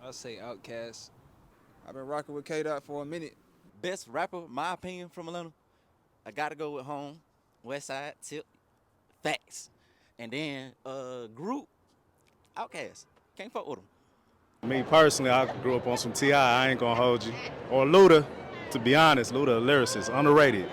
I'll say Outkast. I've been rocking with K Dot for a minute. Best rapper, my opinion, from Atlanta, I gotta go with Home, West Side, Tip, Facts. And then group, Outkast. Can't fuck with them. Me personally, I grew up on some T.I., I ain't gonna hold you. Or Luda, to be honest, Luda, a lyricist, underrated.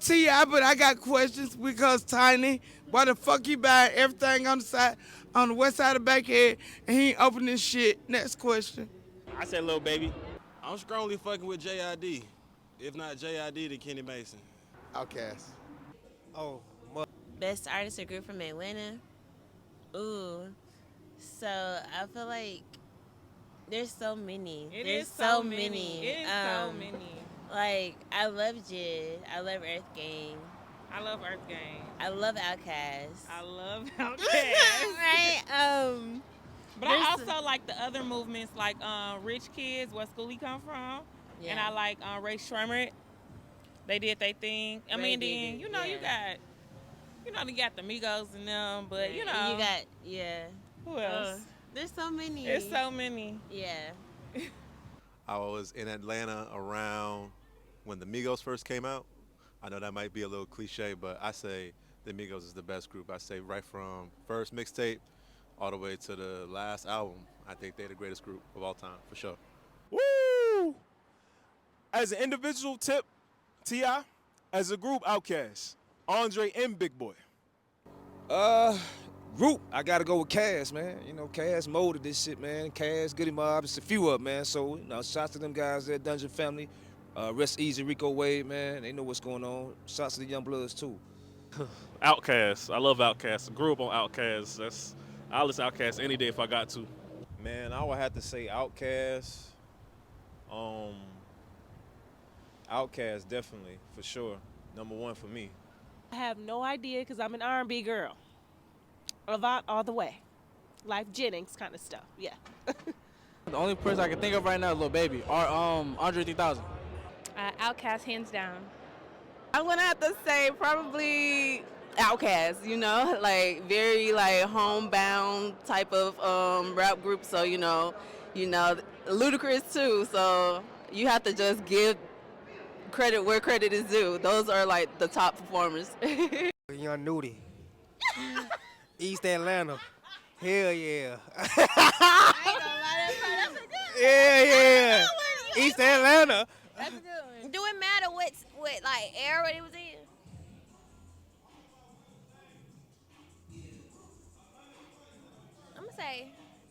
T.I., but I got questions because Tiny, why the fuck he buying everything on the side, on the west side of Backhead, and he ain't opening shit? Next question. I said Lil Baby. I'm strongly fucking with JID. If not JID, then Kenny Mason. Outkast. Oh, Best artist or group from Atlanta? Ooh. So I feel like there's so many. It there's is so many. It is so many. Like, I love Jid. I love Earth Gang. I love Earth Gang. I love Outkast. I love Outkast. Right? But I also like the other movements, like Rich Kids, what school he come from. Yeah. And I like Ray Shremmerd. They did their thing. I mean, then, you got you got the Migos and them, but, You got, who else? There's so many. There's so many. Yeah. I was in Atlanta around when the Migos first came out. I know that might be a little cliche, but I say the Migos is the best group. I say right from first mixtape all the way to the last album, I think they're the greatest group of all time, for sure. Woo! As an individual, Tip, T.I. As a group, Outkast, Andre, and Big Boy. Group, I gotta go with Cass, man. You know, Cass molded this shit, man. Cass, Goody Mob, it's a few of them, man. So, shouts to them guys there, Dungeon Family. Rest easy, Rico Wade, man. They know what's going on. Shouts to the Young Bloods, too. Outkast. I love Outkast. I grew up on Outkast. I'll listen to Outkast any day if I got to. Man, I would have to say Outkast. Outkast, definitely, for sure. Number one for me. I have no idea because I'm an R&B girl. Avant all the way. Life Jennings kind of stuff, yeah. The only person I can think of right now is Lil Baby or Andre 3000. Outkast, hands down. I'm gonna have to say probably Outkast, like very like homebound type of rap group. So Ludacris too. So you have to just give credit where credit is due. Those are like the top performers. Young Nudie. East Atlanta. Hell yeah. I ain't gonna lie, that's a good one. Yeah. East Atlanta. That's a good one. Do it matter what like era it was in?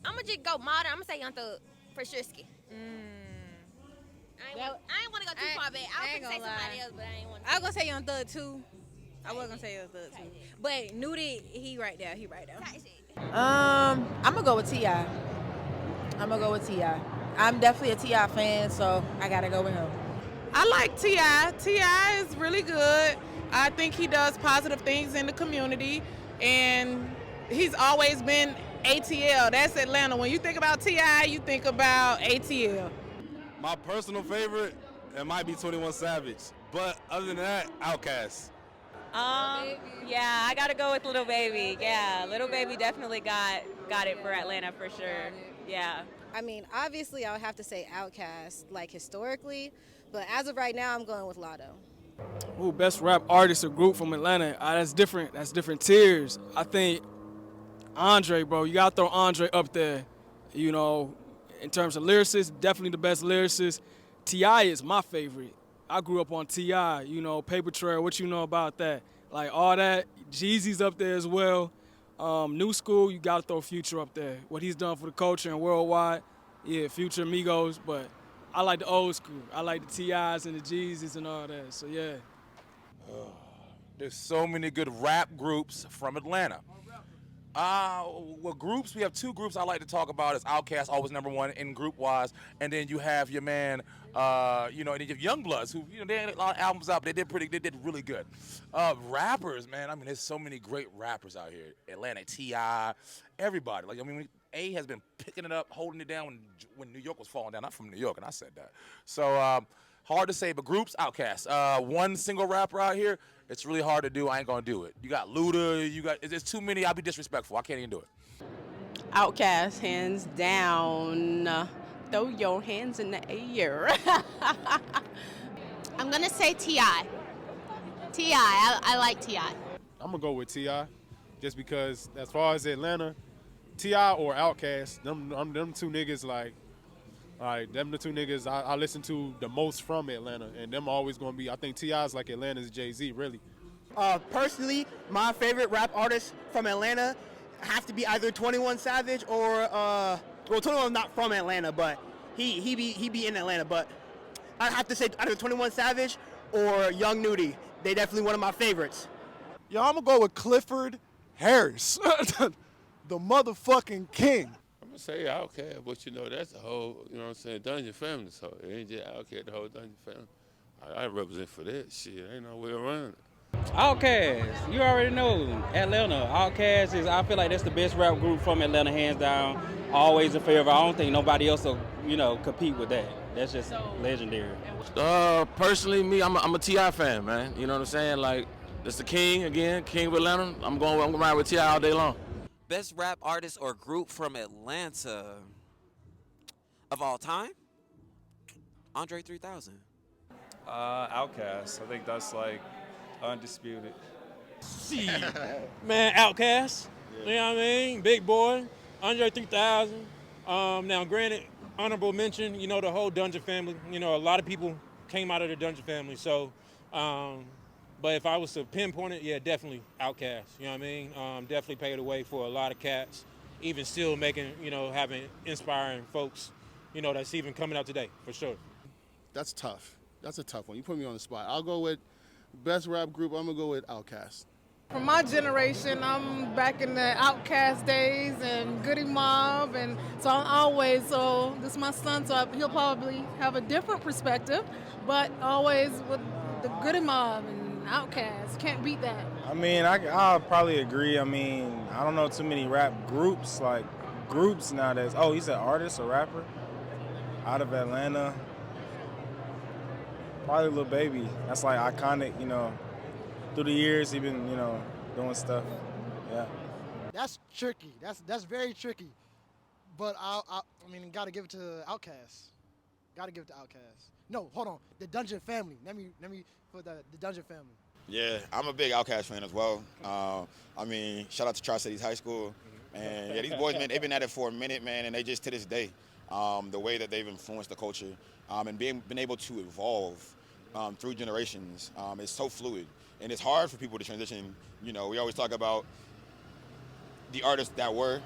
I'm gonna just go modern. I'm gonna say Young Thug for Shrisky. I ain't want to go too far back. I was gonna say somebody else, but I ain't want to. I was gonna say Young Thug too. I was gonna say Young Thug too. But Nudie, he right there. I'm gonna go with T.I. I'm definitely a T.I. fan, so I gotta go with him. I like T.I. T.I. is really good. I think he does positive things in the community, and he's always been ATL. That's Atlanta. When you think about T.I., you think about ATL. My personal favorite, it might be 21 Savage. But other than that, Outkast. Yeah, I gotta go with Lil Baby. Yeah, Lil Baby definitely got it for Atlanta for sure. Yeah. I mean, obviously, I would have to say Outkast, like historically, but as of right now, I'm going with Lotto. Ooh, best rap artist or group from Atlanta. That's different. That's different tiers. I think Andre, bro, you gotta throw Andre up there. In terms of lyricists, definitely the best lyricist. T.I. is my favorite. I grew up on T.I., Paper Trail, what you know about that? Like all that, Jeezy's up there as well. New school, you gotta throw Future up there. What he's done for the culture and worldwide, Future, Migos, but I like the old school. I like the T.I.s and the Jeezys and all that, so yeah. There's so many good rap groups from Atlanta. Groups, we have two groups I like to talk about. Is Outkast, always number one in group-wise, and then you have your man, and then you have Youngbloods, who, they had a lot of albums out, but they did really good. Rappers, man, I mean, there's so many great rappers out here. Atlanta, T.I., everybody. A has been picking it up, holding it down when New York was falling down. I'm from New York, and I said that. So, hard to say, but groups, Outkast. One single rapper out here, it's really hard to do. I ain't gonna do it. You got Luda, there's too many. I'll be disrespectful. I can't even do it. Outkast, hands down. Throw your hands in the air. I'm gonna say T.I. I like T.I. I'm gonna go with Ti, just because as far as Atlanta, Ti or Outkast, them two niggas them the two niggas I listen to the most from Atlanta, and them always gonna be. I think Ti's like Atlanta's Jay-Z, really. Personally, my favorite rap artist from Atlanta have to be either 21 Savage or well, 21's not from Atlanta, but he be in Atlanta. But I have to say either 21 Savage or Young Nudie. They definitely one of my favorites. Yo, I'm gonna go with Clifford Harris, the motherfucking king. I'm gonna say Outkast, but you know that's the whole, you know what I'm saying, Dungeon family. So it ain't just Outkast, the whole Dungeon family. I represent for that shit. Ain't no way around it. Outkast, you already know Atlanta. Outkast is, I feel like that's the best rap group from Atlanta, hands down. Always a favorite. I don't think nobody else will, compete with that. That's just legendary. Personally, me, I'm a T.I. fan, man. You know what I'm saying? Like, it's the king again, king of Atlanta. I'm gonna ride with T.I. all day long. Best rap artist or group from Atlanta of all time? Andre 3000. Outkast. I think that's like undisputed. Man, Outkast. You know what I mean? Big Boy, Andre 3000. Now, granted, honorable mention, the whole Dungeon family. A lot of people came out of the Dungeon family. So, but if I was to pinpoint it, yeah, definitely Outkast. You know what I mean? Definitely paved the way for a lot of cats. Even still making, having inspiring folks, that's even coming out today, for sure. That's tough. That's a tough one. You put me on the spot. I'll go with best rap group. I'm gonna go with Outkast. From my generation, I'm back in the Outkast days and Goody Mob, and so this is my son, so he'll probably have a different perspective, but always with the Goody Mob and Outkast. Can't beat that. I mean, I'll probably agree. I mean, I don't know too many rap groups nowadays. Oh, you said artist or rapper? Out of Atlanta. Probably Lil Baby. That's like iconic, through the years he been, doing stuff. Yeah. That's tricky. That's very tricky. But I mean, gotta give it to Outkast. Gotta give it to Outkast. No, hold on. The Dungeon family. Let me for the Dungeon family. Yeah, I'm a big Outkast fan as well. I mean, shout out to Tri-Cities High School. And yeah, these boys, man, they've been at it for a minute, man, and they just to this day, the way that they've influenced the culture and been able to evolve through generations is so fluid. And it's hard for people to transition. We always talk about the artists that were,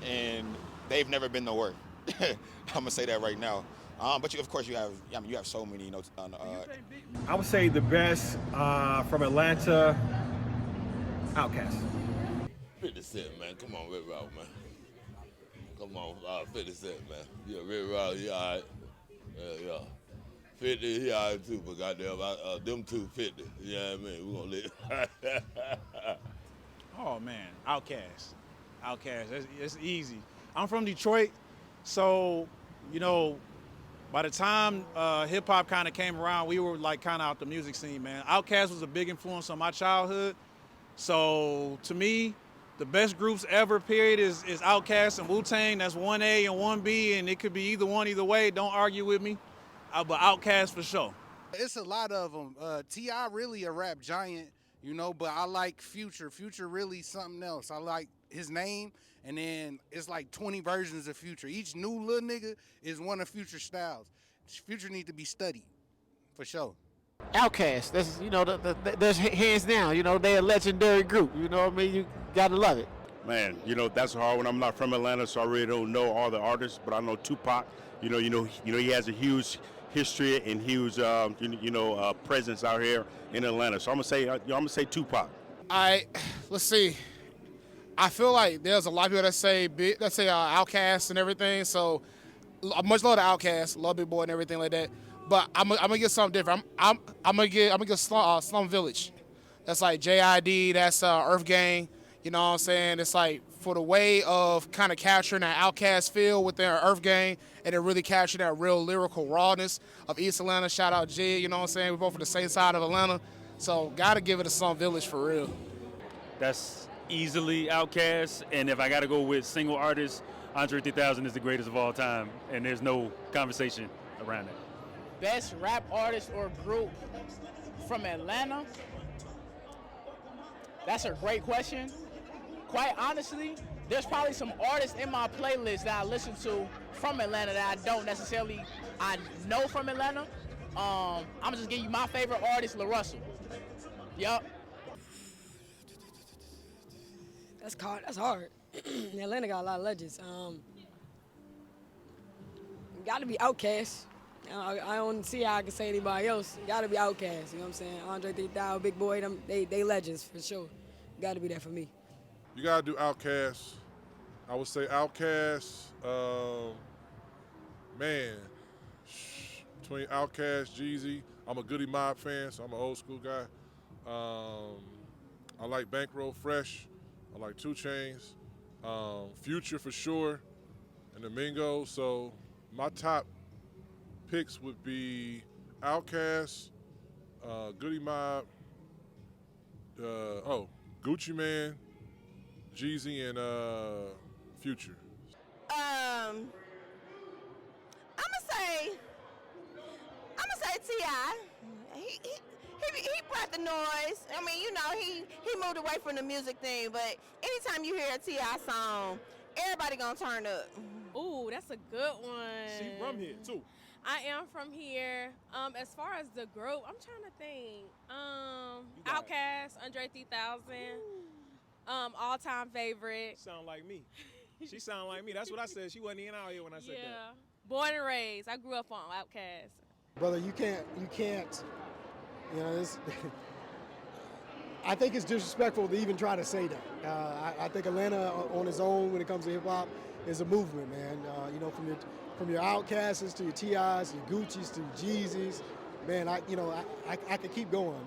and they've never been the were. I'm gonna say that right now. But of course, you have so many. I would say the best from Atlanta, Outkast. 50 Cent, man. Come on, Red Rock, man. Come on, 50 Cent, man. Yeah, Red Rock, he all right. Yeah. 50, he all right too, but goddamn, them two 50. You know what I mean? We're gonna let Oh man, Outkast. It's easy. I'm from Detroit, so by the time hip hop kind of came around, we were like kind of out the music scene, man. Outkast was a big influence on my childhood. So to me, the best groups ever, period, is Outkast and Wu-Tang. That's 1A and 1B, and it could be either one, either way. Don't argue with me. But Outkast for sure. It's a lot of them. T.I. really a rap giant, but I like Future. Future really something else. I like his name, and then it's like 20 versions of Future. Each new little nigga is one of Future styles. Future need to be studied, for sure. Outkast, that's there's hands down. They're a legendary group. You know what I mean? You gotta love it. Man, that's a hard one. I'm not from Atlanta, so I really don't know all the artists, but I know Tupac. He has a huge history and huge, presence out here in Atlanta. So I'm gonna say Tupac. Let's see. I feel like there's a lot of people that say Outkast and everything. So much love to Outkast, love Big Boy and everything like that. But I'm gonna get something different. I'm gonna get Slum Village. That's like JID. That's Earth Gang. You know what I'm saying? It's like for the way of kind of capturing that Outkast feel within Earth Gang, and it really captured that real lyrical rawness of East Atlanta. Shout out Jid, you know what I'm saying? We're both from the same side of Atlanta. So gotta give it to Slum Village for real. That's easily Outkast, and if I gotta go with single artists, Andre 3000 is the greatest of all time, and there's no conversation around it. Best rap artist or group from Atlanta? That's a great question. Quite honestly, there's probably some artists in my playlist that I listen to from Atlanta that I don't necessarily know from Atlanta. I'm just giving you my favorite artist, La Russell. Yup. That's hard. Atlanta got a lot of legends. Got to be Outkast. I don't see how I can say anybody else. Got to be Outkast. You know what I'm saying? Andre 3000, Big Boy, they legends for sure. Got to be there for me. You gotta do Outkast. I would say Outkast. Man, between Outkast, Jeezy. I'm a Goody Mob fan, so I'm an old school guy. I like Bankroll Fresh. I like 2 Chainz. Future for sure, and the Mingos. So my top picks would be Outkast, Goody Mob, Gucci Man, Jeezy, and Future. I'ma say T.I. He brought the noise. I mean, you know, he moved away from the music thing, but anytime you hear a T.I. song, everybody gonna turn up. Ooh, that's a good one. She from here too. I am from here. As far as the group, I'm trying to think. Outkast, Andre 3000. All-time favorite. Sound like me. She sound like me. That's what I said. She wasn't even out here when I said that. Yeah. Born and raised. I grew up on Outkast. Brother, you can't, you know, this, I think it's disrespectful to even try to say that. I think Atlanta on its own when it comes to hip hop is a movement, man. You know, from your Outcasts to your T.I.s, your Gucci's to your Jeezys, man, I could keep going.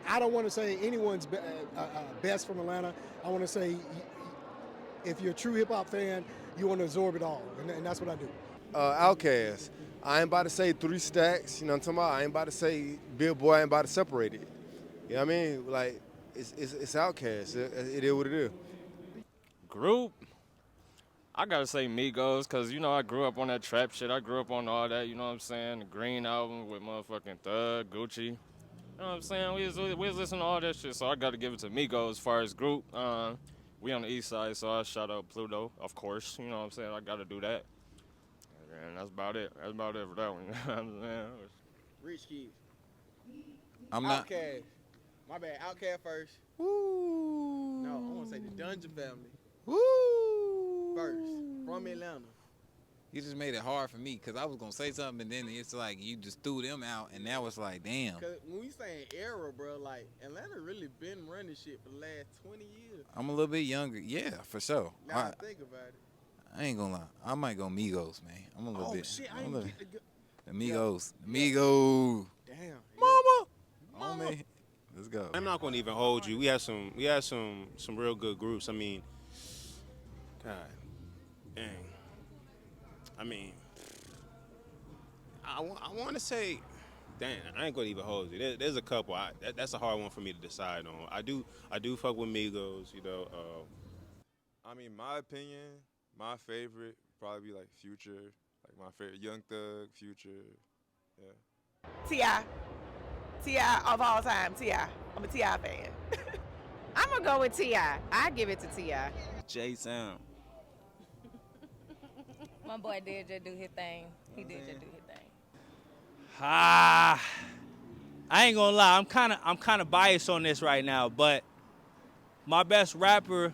I don't want to say anyone's best from Atlanta. I want to say if you're a true hip hop fan, you want to absorb it all, and that's what I do. Outkast. I ain't about to say 3 stacks, you know what I'm talking about? I ain't about to say Billboard, I ain't about to separate it. You know what I mean? Like, it's Outkast. It is what it is. Group? I gotta say Migos, because, you know, I grew up on that trap shit. I grew up on all that, you know what I'm saying? The Green album with motherfucking Thug, Gucci. You know what I'm saying? We was listening to all that shit, so I gotta give it to Migos as far as group. We on the east side, so I shout out Pluto, of course. You know what I'm saying? I gotta do that. And that's about it. That's about it for that one. You know what I'm saying? Rich Kid. I'm not. Outkast. My bad. Outkast first. Woo. No, I want to say the Dungeon Family. Woo. First. From Atlanta. You just made it hard for me because I was going to say something and then it's like you just threw them out and now it's like, damn. Because when we saying era, bro, like Atlanta really been running shit for the last 20 years. I'm a little bit younger. Yeah, for sure. Now I think about it. I ain't gonna lie. I might go Migos, man. I'm a little bit. Shit, I ain't get the Migos. Migos. Damn. Mama. Oh, man. Let's go. I'm not gonna even hold you. We had some real good groups. I mean, God, dang. I mean, I want to say, dang. I ain't gonna even hold you. There's a couple. That's a hard one for me to decide on. I do fuck with Migos. You know. I mean, my opinion. My favorite probably be like Future, like my favorite Young Thug, Future, yeah. T.I. of all time, T.I. I'm a T.I. fan. I'm gonna go with T.I. I give it to T.I. J Sound. My boy did just do his thing. He did just do his thing. I ain't gonna lie. I'm kind of biased on this right now, but my best rapper.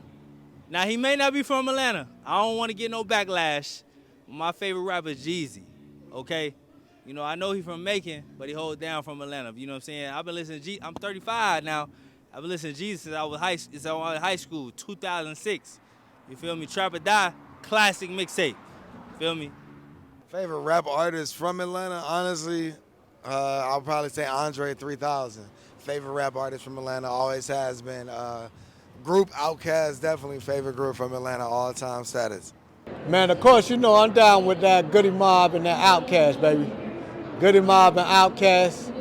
Now, he may not be from Atlanta. I don't want to get no backlash. My favorite rapper is Jeezy, okay? You know, I know he's from Macon, but he holds down from Atlanta. You know what I'm saying? I've been listening to I'm 35 now. I've been listening to Jeezy since I was high school, 2006. You feel me? Trap or Die, classic mixtape. Feel me? Favorite rap artist from Atlanta, honestly, I'll probably say Andre 3000. Favorite rap artist from Atlanta always has been. Group Outkast, definitely favorite group from Atlanta, all-time status. Man, of course, you know I'm down with that Goody Mob and that Outkast, baby. Goody Mob and Outkast.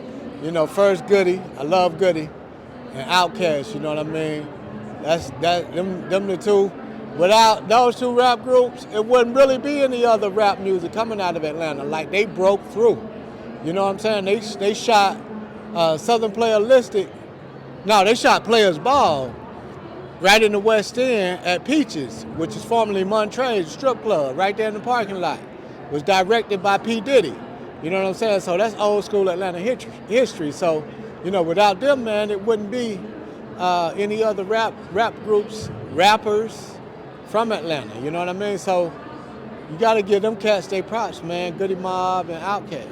You know, first Goody, I love Goody, and Outkast. You know what I mean? Them the two. Without those two rap groups, it wouldn't really be any other rap music coming out of Atlanta. Like, they broke through. You know what I'm saying? They shot Southern Playeristic. No, they shot Players Ball right in the West End at Peaches, which is formerly Montreux's strip club, right there in the parking lot. It was directed by P. Diddy. You know what I'm saying? So that's old school Atlanta history. So, you know, without them, man, it wouldn't be any other rap groups, rappers from Atlanta. You know what I mean? So you got to give them cats their props, man. Goody Mob and Outkast.